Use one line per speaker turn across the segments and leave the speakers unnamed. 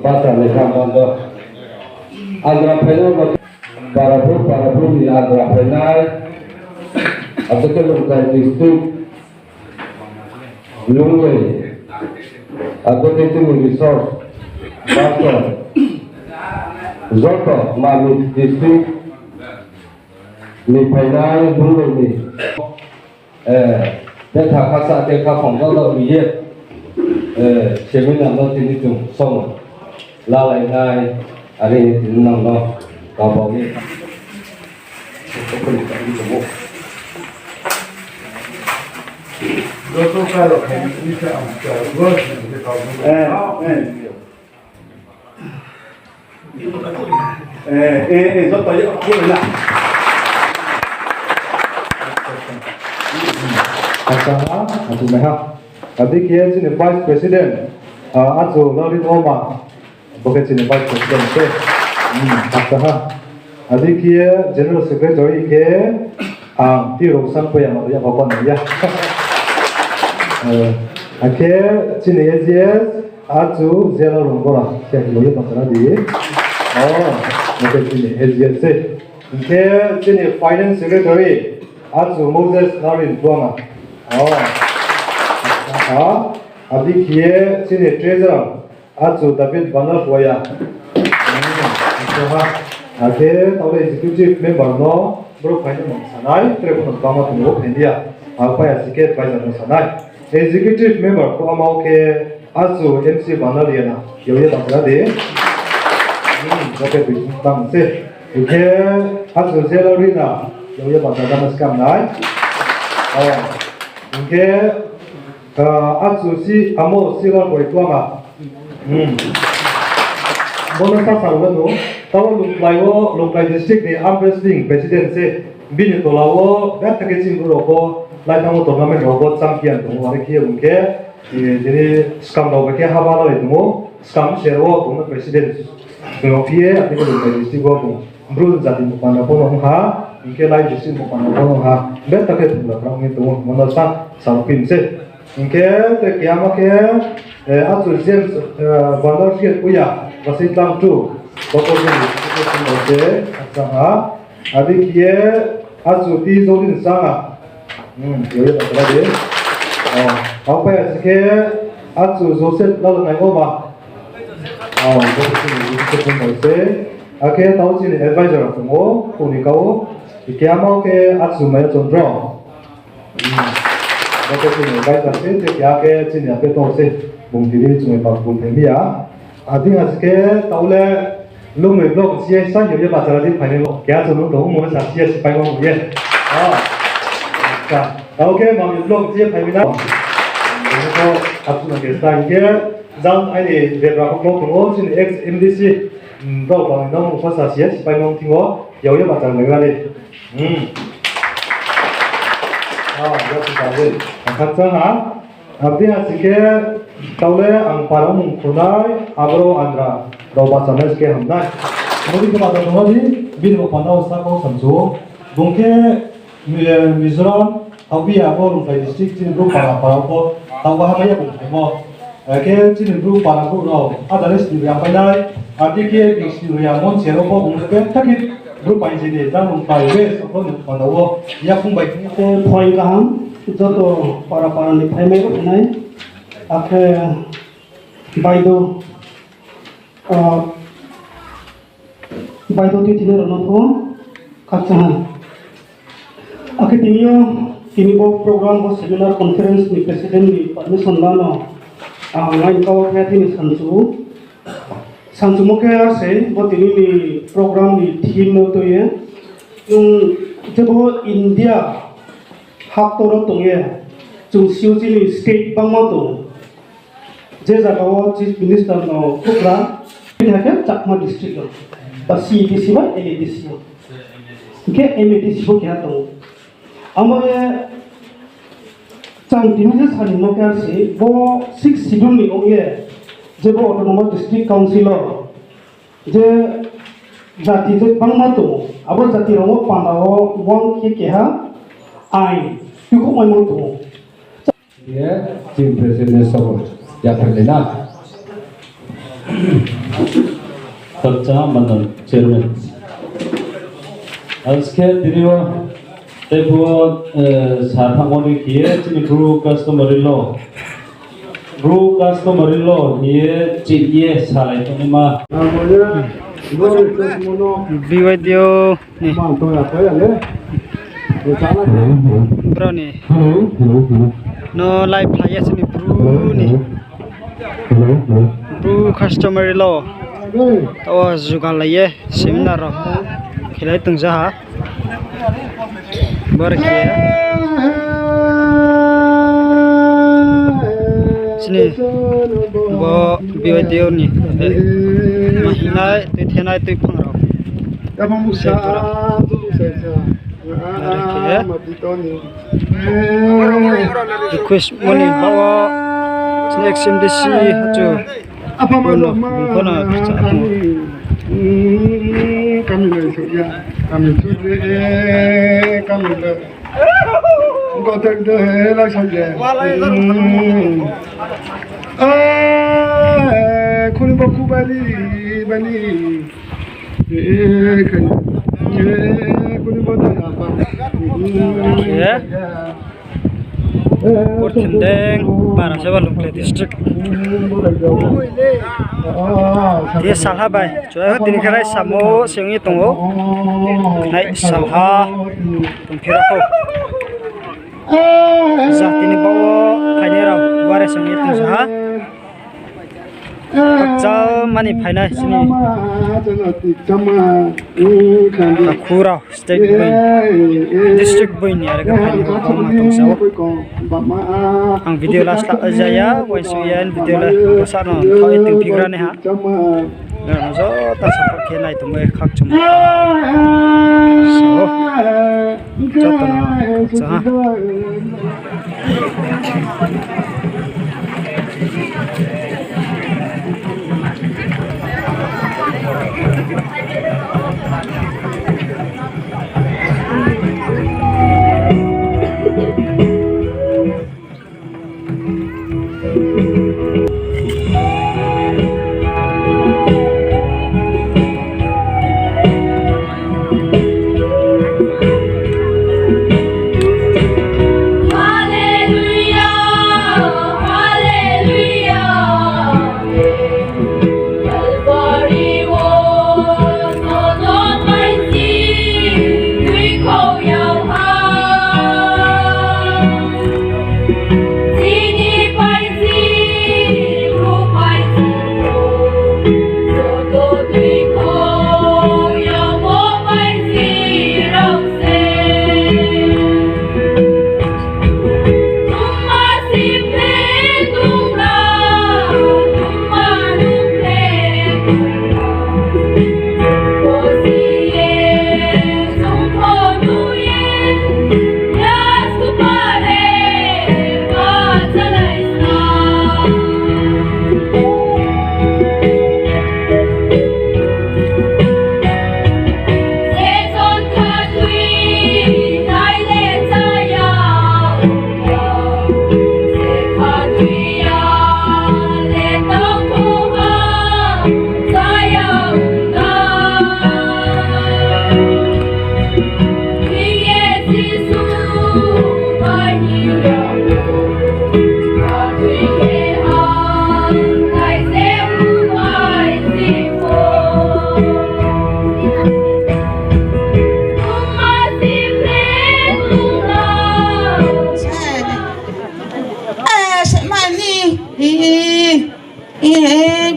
bahasa Lekamando Andra Penal para di Andra Penal atau kelurahan distrik Lungwe atau itu resource bahasa Joto Mami distrik di Penal Lungwe ni Data kasa data Khakchang iya sebenarnya ini tu song lalai nai hari ini nang nang kau ni Joto kalau ini saya ambil bos ini kau Joto ya aku nak Khakchang aku mehak Adik kia sini Vice President, azu lalu Oma, bukan sini Vice President se, Khakchang. Adik kia General Secretary ke, tiru sampai yang apa ya. Akhir sini AGS, azu General Ronggola, saya boleh pasal di. Bukan sini AGS se. Akhir sini Finance Secretary, azu Moses lalu Tuama. Adik kia sini treasurer, azu David Banner Waya. Akhir tahu executive member no, baru finance sanai, terus nama tu no India. Apa ya sikit finance sanai. Executive member tu amau ke azu MC Banner dia na, yoye tak ada. Oke bintang se. Oke azu salary na, yoye pasal dah skam nai. Oke. azu si amo sigal koi tuanga bono sa sarwano tawo lunglai district ni armwrestling president se bini tolawo da takechin roko lai tamo tournament roko champion to wari ki unke jeni scam do ke habala le tumo scam shero to president to pie ati ko lunglai district go bru jati mo pana bono ha inke lai district mo pana bono ha da taket la prang to mono sa sampin se Inke terkiama ke azu James Bandar sikit puya masih dalam tu bapa ni itu sama adik dia azu di zolin sana dia tak ada dia apa ya sikit azu Joseph lalu naik oma betul itu pun boleh akhir tahu sini advisor semua punikau terkiama ke azu Maya Chandra Oke sini baik tapi setiap ke sini apa tu sih bungkiri cuma pak bungkiri ya. Adi asyik tahu le lu memblok sih saya juga baca lagi final. Kaya cuma tu mau sahaja supaya mau ya. Oke mau memblok sih final. Itu aku nak kisah ini. Jangan ini beberapa waktu sini ex MDC dok kalau nak mau sahaja supaya mau tinggal ya udah baca lagi. Khakchang abdi asike taule ang parang kunai abro andra roba sanes ke hamna modi ke mata modi bin mo panau sa ko samjo bungke Mizoram abi abo lunglai district tin group para ko tawa ha ya mo ke tin group para ko no adares di yang panai abdi ke istiru ya mon sero ko bungke takit group pain sini dan lunglai wes ko panau ya pun baik
ke point kaham Joto para ni primary nai akhir BYDO BYDO ti tiner no ko Khakchang akhir tini bo program bo seminar conference ni president ni permission lano ngai kau kaya tini sansu mo kaya se bo tini ni program ni theme no to ye yung jebo India Haktor tongye chung siujini state bangmato je jagao chief minister no kupra pinhake chakma district no ba CDC ba LDC ke MDC bo kya to amore sang tin je sani no kar se bo 6 schedule ni ong ye je bo autonomous district councilor je jati je bangma to abo jati ro pandao wang ke ha ai tu ko mai mo to
ye team president support ya tharlena
Khakchang mandal chairman aske diriwa tebuo sarthangoni kiye chini customary law ye chiye salai tonima
BYDO nih bro nih no live players nih bro nih bro customary law tawa jugal ya seminar khilai tungja ha barkia sini bo BYDO nih mahina tu thenai tu phangra request money bawa snack MDC hacu apa mana
kami ya kami enggak terdengar saja kuni baku bali kuni badan apa
ya Kurtendeng para sebalung ke district dia salah bay coba tini kerai samo sengi tungo naik salah tungkirako zah tini bawa kanyera bare sengi tungsa Khakchang mani phaina sini Khura state boy district boy ni araga phaina ma tongsa ang video last la ajaya waisuyan video la pasano thoi ting phigra ne ha na zo ta support ke nai tumai Khakchang so Joto na Khakchang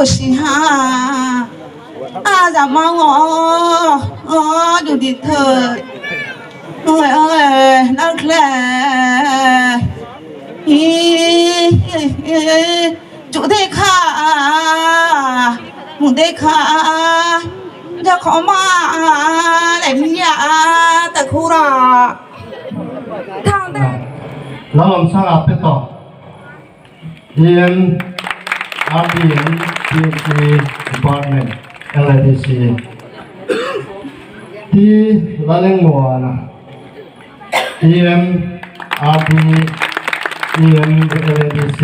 bố sĩ ha dạ mau đủ đi thời ôi ơi nó là chủ thế khá muốn thế khá giờ khó mà đánh nhà tại khu ra thằng đây
nó làm sao áp hết to yên RDN PhD Department LDC thì là lên mùa nè EM RD EM LDC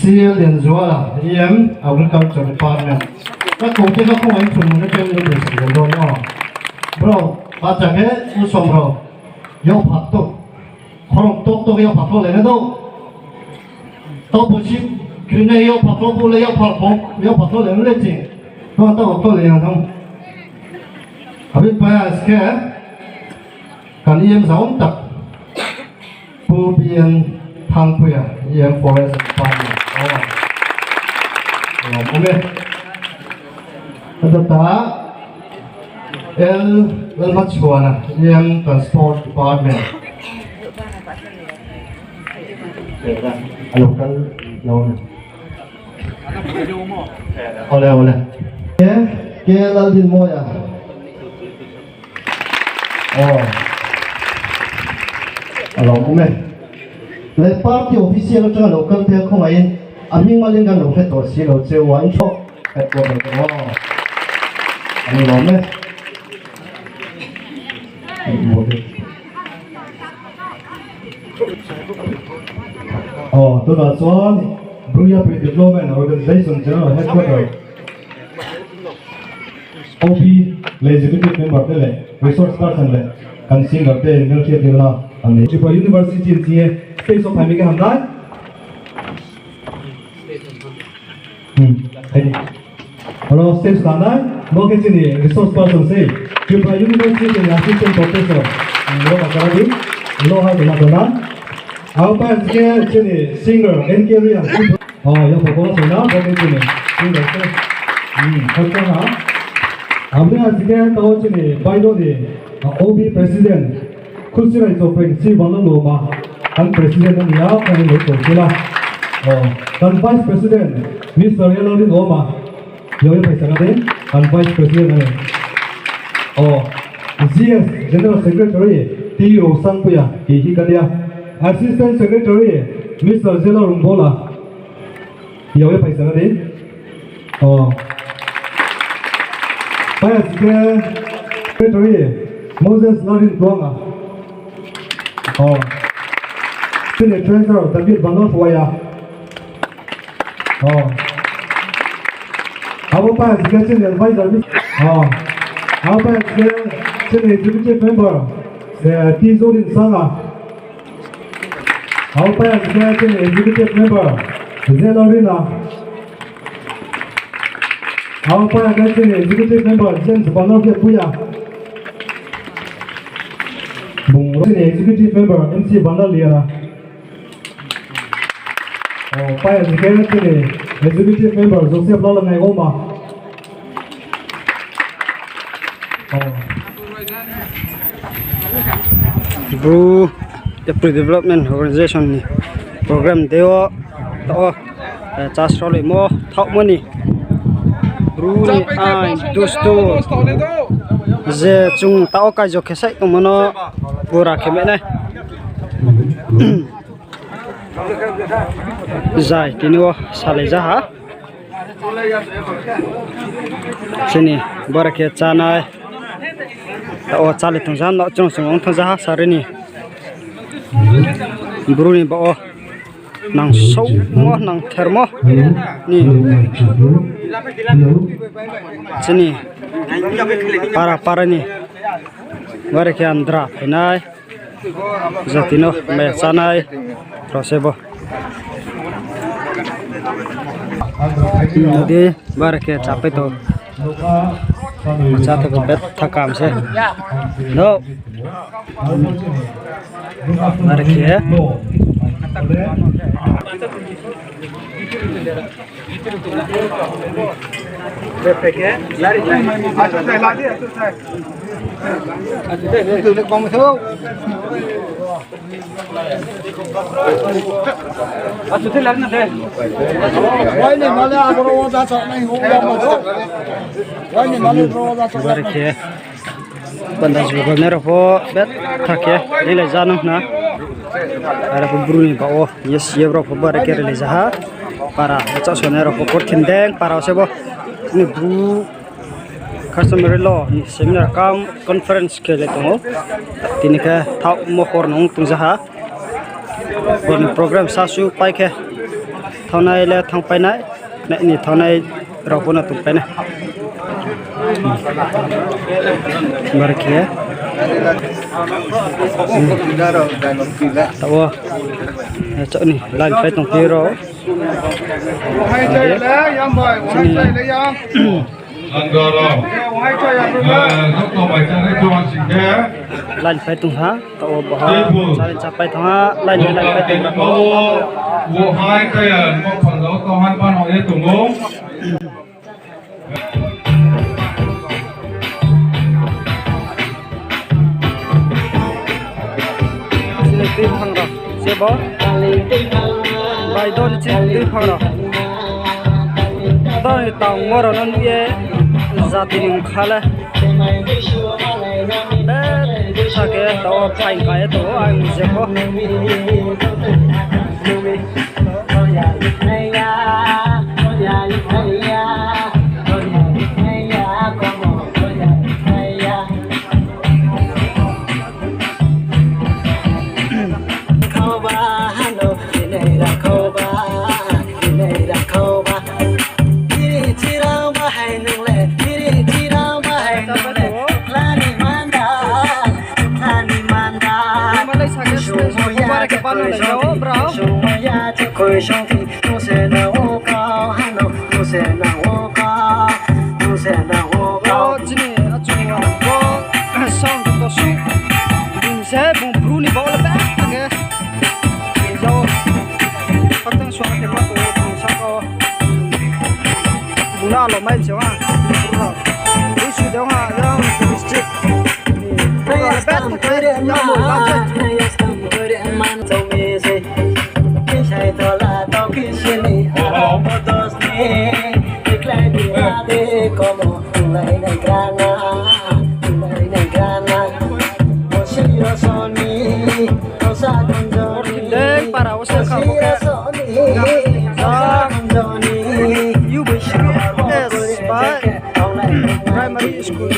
CL liền rồi là EM Agriculture Department các công ty nó không phải thuần nó kêu như thế gì đâu nó bro bắt chắc cái nó xong rồi yêu phát tốt không tốt tôi yêu phát tốt lên đâu tôi bố trí cái này yêu phát tốt bố lấy yêu phát tốt lên lên gì tôi tôi lên không habis bayar sekian kan ia zaun tak pubian thangpuya ia forest department okay tata el machuana ia transport department alo kan lo oleh ke lalin moya alors moment les parties officielles trong local thế không ai anh mình mà liên quan đến tổ chức lo chơi玩cho hết qua rồi anh nói mấy
tôi nói cho Blue Development Organization General Headquarters OP Executive Member đây resource person đây kan sing gặp đây người kia điều nào anh ấy chụp University thì space of time cái hàng đấy thấy đi hello space hàng đấy nó cái gì resource person say chụp University thì assistant professor lo mà cái gì lo hay là cái đó áo ba cái này singer engineer yêu cầu có gì đó có cái gì singer Khakchang hả 아무래도 지금 또 저기 BYDO OB president Customary to bring si 번호로 막 한 president은 야하는 것도 없구나. 단 vice president Mr. Yellowin 오마 여기 발생하는 단 vice president GS general secretary DO 상부야 이기가리야 assistant secretary Mr. Yellowin 볼라 여기 발생하는 Saya juga secretary Moses Larin Tuanga. Sini treasurer David Banor Fuaya. Apa juga sini advisor. Apa juga sini executive member Tizorin Sanga. Apa juga sini executive member Zelorina. Apa yang sini executive member James Banor Fuaya. Sini executive member MC Banor Liana. Apa yang sini executive member Joseph Lalangai Oma.
Bro, the pre-development organization ni program deo to chas role mo thau money. Bro ni ai dosto je chung tao kai jo khesai to mono pura kheme nai. Zai tiniwo sale ja ha. Sini barake chanai. Tao chale thong jan no chung sung thong ja sare ni bru ni ba nang so mo nang thermo ni sini para ni ware ke andra nai zatino me sanai prosebo de bare ke chape to Macam tu bet thakam se. No. Mari kita. Lari. Barke banda juga nero po bet thake ile janam na Ada pemburu ni bawa yes ye bro pembara kere le jaha para baca sonero pokor kendeng para sebo ni bu customary law ni seminar kam conference ke le tongo tini ka thau mohor nong tu jaha bon program sasu pai ke thonai le thang pai nai na ni thonai ro pona tu pai na barke tahu cok ni lain pai tong piro lain pai tung ha tahu bahwa cari capai tong ha lain pai tung tim phang rồi, xe bó, bài đôn trên tim phang rồi, đó là tàu ngõ rồi nó nuôi, gia đình khá là, đấy, sao cái tàu phải cái tàu ai cũng sẽ có, mấy chiều à, đi suy đéo hà đéo district, bây giờ bé thật đấy, nhau mồi bao chân. Đấy, para usah kamu ke, you be sure. Primary school.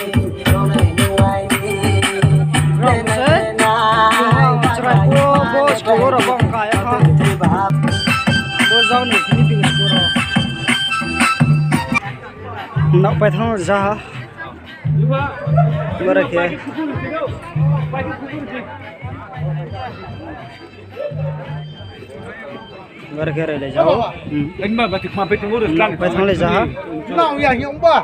Nak pai thang jaha. Barake. Barake le jao.
Anh mà thằng mà pai thang le jaha.
Nào ya hiong ba.